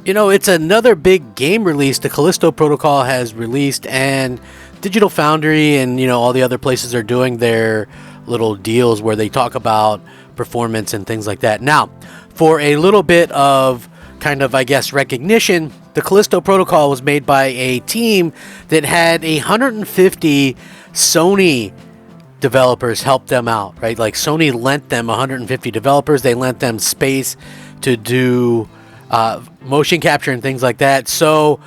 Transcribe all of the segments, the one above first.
It's another big game release. The Callisto Protocol has released, and Digital Foundry and, all the other places are doing their little deals where they talk about performance and things like that. Now, for a little bit of kind of, I guess, recognition, the Callisto Protocol was made by a team that had 150 Sony developers help them out, right? Like Sony lent them 150 developers. They lent them space to do motion capture and things like that. So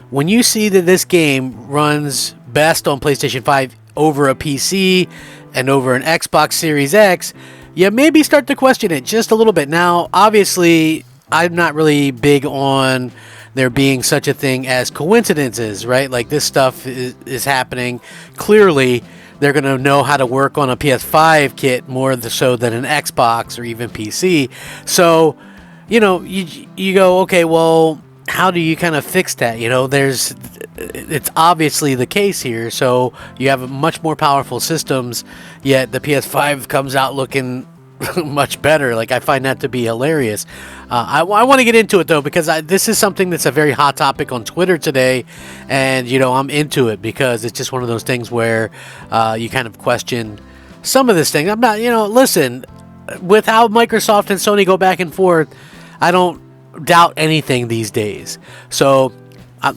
when you see that this game runs best on PlayStation 5 over a PC and over an Xbox Series X, you maybe start to question it just a little bit. Now, obviously, I'm not really big on there being such a thing as coincidences, right? Like this stuff is happening. Clearly, they're going to know how to work on a PS5 kit more so than an Xbox or even PC. So, you go, okay, well, how do you kind of fix that? It's obviously the case here. So you have much more powerful systems, yet the PS5 comes out looking much better. Like, I find that to be hilarious. I want to get into it though, because this is something that's a very hot topic on Twitter today, and I'm into it because it's just one of those things where you kind of question some of this thing. I'm not, listen, with how Microsoft and Sony go back and forth, I don't doubt anything these days. So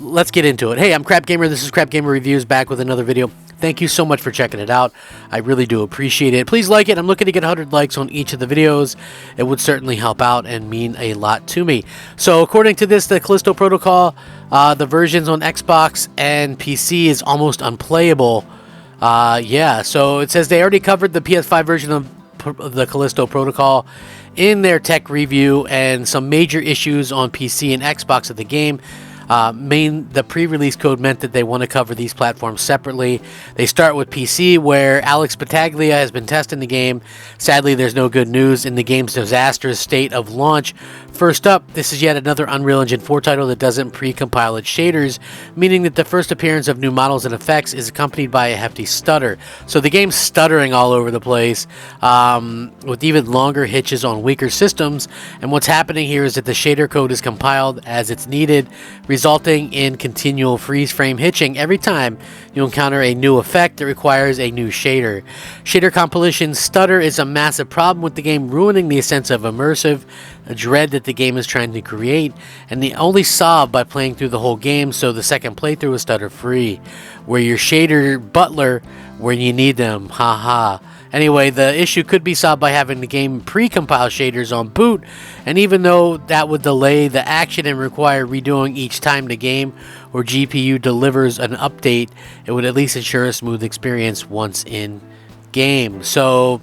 let's get into it. Hey, I'm Crap Gamer. This is Crap Gamer Reviews, back with another video. Thank you so much for checking it out. I really do appreciate it. Please like it. I'm looking to get 100 likes on each of the videos. It would certainly help out and mean a lot to me. So according to this, the Callisto Protocol, the versions on Xbox and PC is almost unplayable. So it says they already covered the PS5 version of the Callisto Protocol in their tech review, and some major issues on PC and Xbox of the game. The pre-release code meant that they want to cover these platforms separately. They start with PC, where Alex Battaglia has been testing the game. Sadly, there's no good news in the game's disastrous state of launch. First up, this is yet another Unreal Engine 4 title that doesn't pre-compile its shaders, meaning that the first appearance of new models and effects is accompanied by a hefty stutter. So the game's stuttering all over the place, with even longer hitches on weaker systems. And what's happening here is that the shader code is compiled as it's needed, resulting in continual freeze frame hitching every time you encounter a new effect that requires a new shader. Shader compilation stutter is a massive problem with the game, ruining the sense of immersive dread that the game is trying to create, and the only solve by playing through the whole game so the second playthrough is stutter free, where your shader butler when you need them. Haha. Anyway, the issue could be solved by having the game pre-compile shaders on boot, and even though that would delay the action and require redoing each time the game or GPU delivers an update, it would at least ensure a smooth experience once in game. So,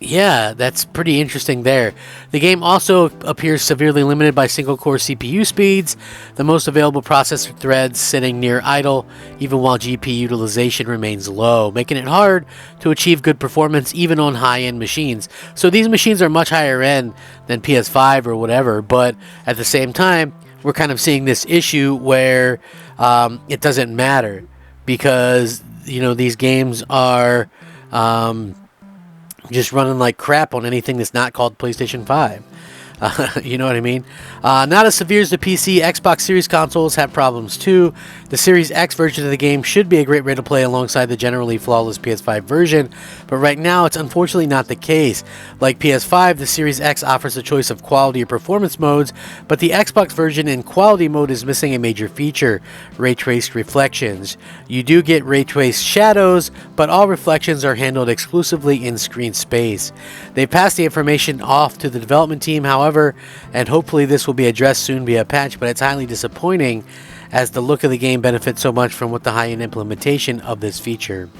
yeah, that's pretty interesting there. The game also appears severely limited by single-core CPU speeds, the most available processor threads sitting near idle, even while GPU utilization remains low, making it hard to achieve good performance even on high-end machines. So these machines are much higher end than PS5 or whatever, but at the same time, we're kind of seeing this issue where it doesn't matter because, these games are just running like crap on anything that's not called PlayStation 5. You know what I mean? Not as severe as the PC. Xbox Series consoles have problems too. The Series X version of the game should be a great way to play alongside the generally flawless PS5 version, but right now it's unfortunately not the case. Like PS5, the Series X offers a choice of quality or performance modes, but the Xbox version in quality mode is missing a major feature: ray traced reflections. You do get ray traced shadows, but all reflections are handled exclusively in screen space. They passed the information off to the development team, however, and hopefully this will be addressed soon via patch, but it's highly disappointing as the look of the game benefits so much from what the high-end implementation of this feature.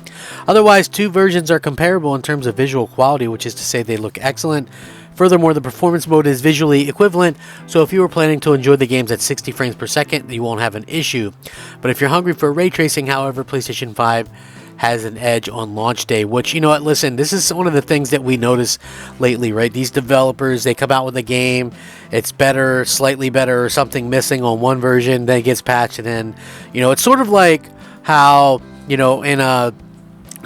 Otherwise, two versions are comparable in terms of visual quality, which is to say they look excellent. Furthermore, the performance mode is visually equivalent, so if you were planning to enjoy the games at 60 frames per second, you won't have an issue. But if you're hungry for ray tracing, however, PlayStation 5 has an edge on launch day, which, you know what, listen, this is one of the things that we notice lately, right? These developers, they come out with a game, it's better, slightly better, or something missing on one version, then it gets patched, and then, it's sort of like how, in a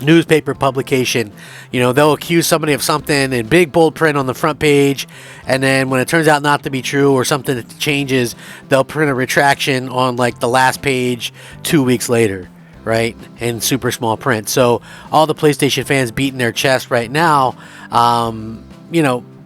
newspaper publication. They'll accuse somebody of something in big bold print on the front page, and then when it turns out not to be true or something that changes, they'll print a retraction on like the last page 2 weeks later, right, in super small print. So all the PlayStation fans beating their chest right now,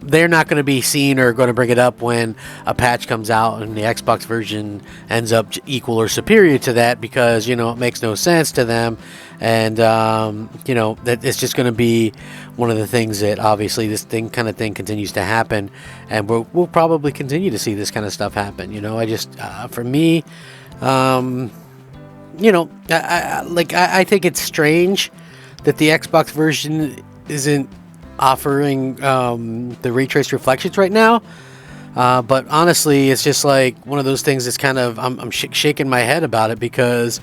they're not going to be seen or going to bring it up when a patch comes out and the Xbox version ends up equal or superior to that, because it makes no sense to them. And that it's just going to be one of the things that obviously this thing continues to happen, and we'll probably continue to see this kind of stuff happen. I just for me, I think it's strange that the Xbox version isn't offering the ray trace reflections right now, but honestly, it's just like one of those things that's kind of I'm shaking my head about it, because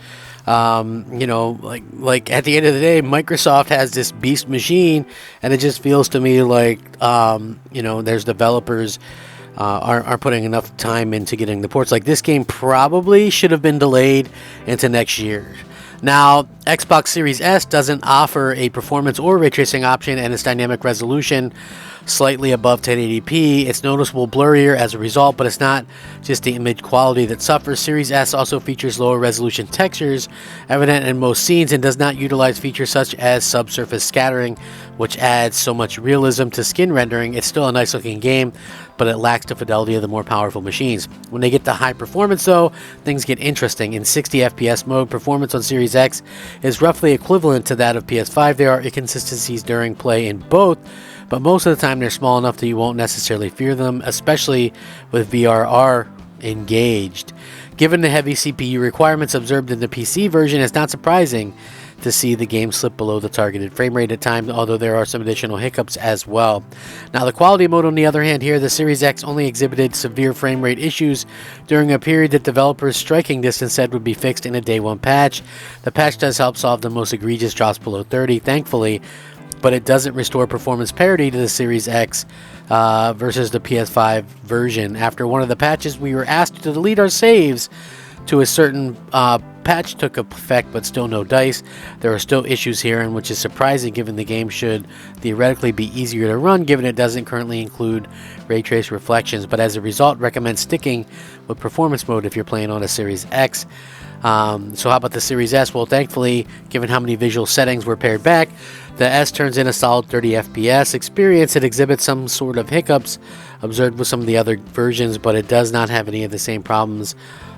like at the end of the day, Microsoft has this beast machine, and it just feels to me like there's developers aren't putting enough time into getting the ports. Like, this game probably should have been delayed into next year. Now, Xbox Series S doesn't offer a performance or ray tracing option, and its dynamic resolution slightly above 1080p. It's noticeable blurrier as a result, but it's not just the image quality that suffers. Series S also features lower resolution textures evident in most scenes, and does not utilize features such as subsurface scattering, which adds so much realism to skin rendering. It's still a nice looking game, but it lacks the fidelity of the more powerful machines. When they get to high performance though, things get interesting. In 60 FPS mode, performance on Series X is roughly equivalent to that of PS5. There are inconsistencies during play in both, but most of the time they're small enough that you won't necessarily fear them, especially with VRR engaged. Given the heavy CPU requirements observed in the PC version, it's not surprising to see the game slip below the targeted frame rate at times, although there are some additional hiccups as well. Now, the quality mode, on the other hand, here, the Series X only exhibited severe frame rate issues during a period that developers striking distance said would be fixed in a day one patch. The patch does help solve the most egregious drops below 30, thankfully, but it doesn't restore performance parity to the Series X versus the PS5 version. After one of the patches, we were asked to delete our saves to a certain patch took effect, but still no dice. There are still issues here, and which is surprising given the game should theoretically be easier to run, given it doesn't currently include ray trace reflections. But as a result, recommend sticking with performance mode if you're playing on a Series X. So how about the Series S? Well, thankfully, given how many visual settings were pared back, the S turns in a solid 30 FPS experience. It exhibits some sort of hiccups observed with some of the other versions, but it does not have any of the same problems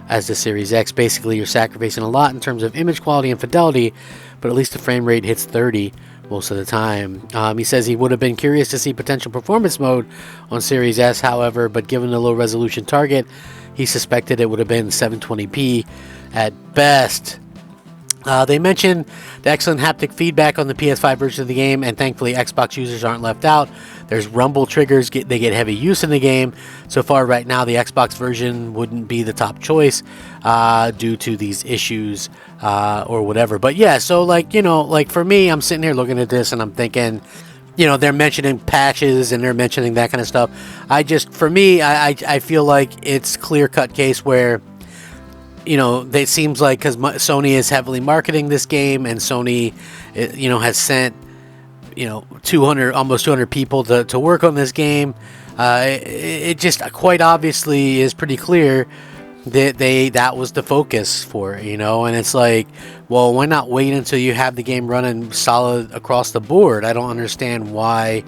as the Series X. Basically, you're sacrificing a lot in terms of image quality and fidelity, but at least the frame rate hits 30 most of the time. He says he would have been curious to see potential performance mode on Series S, however, but given the low resolution target, he suspected it would have been 720p at best. They mentioned the excellent haptic feedback on the PS5 version of the game, and thankfully Xbox users aren't left out. There's rumble triggers, they get heavy use in the game. So far right now, the Xbox version wouldn't be the top choice due to these issues or whatever. But yeah, so like for me, I'm sitting here looking at this and I'm thinking, they're mentioning patches and they're mentioning that kind of stuff. For me, I feel like it's clear-cut case where it seems like, because Sony is heavily marketing this game, and Sony, has sent, almost 200 people to work on this game. It just quite obviously is pretty clear that that was the focus for it, and it's like, well, why not wait until you have the game running solid across the board? I don't understand why,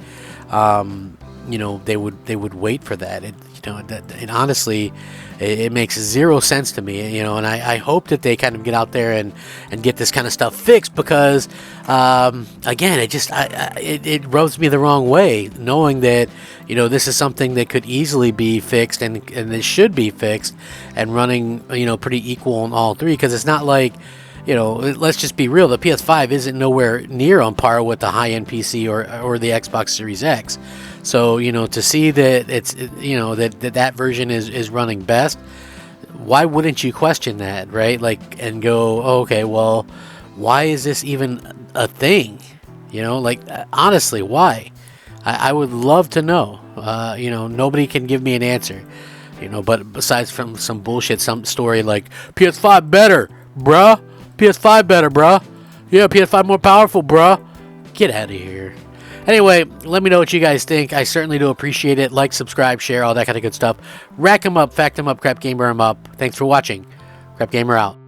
they would wait for that. And honestly, it makes zero sense to me, and I hope that they kind of get out there and get this kind of stuff fixed, because again, it rubs me the wrong way knowing that this is something that could easily be fixed, and it should be fixed and running pretty equal on all three, because it's not like, let's just be real, the PS5 isn't nowhere near on par with the high-end PC or the Xbox Series X. So, to see that it's, that version is running best, why wouldn't you question that, right? Like, and go, oh, okay, well, why is this even a thing? Honestly, why? I would love to know. Nobody can give me an answer, but besides from some bullshit, some story like PS5 better, bruh. PS5 better, bruh. Yeah, PS5 more powerful, bruh. Get out of here. Anyway, let me know what you guys think. I certainly do appreciate it. Like, subscribe, share, all that kind of good stuff. Rack 'em up, fact 'em up, Crap Gamer 'em up. Thanks for watching. Crap Gamer out.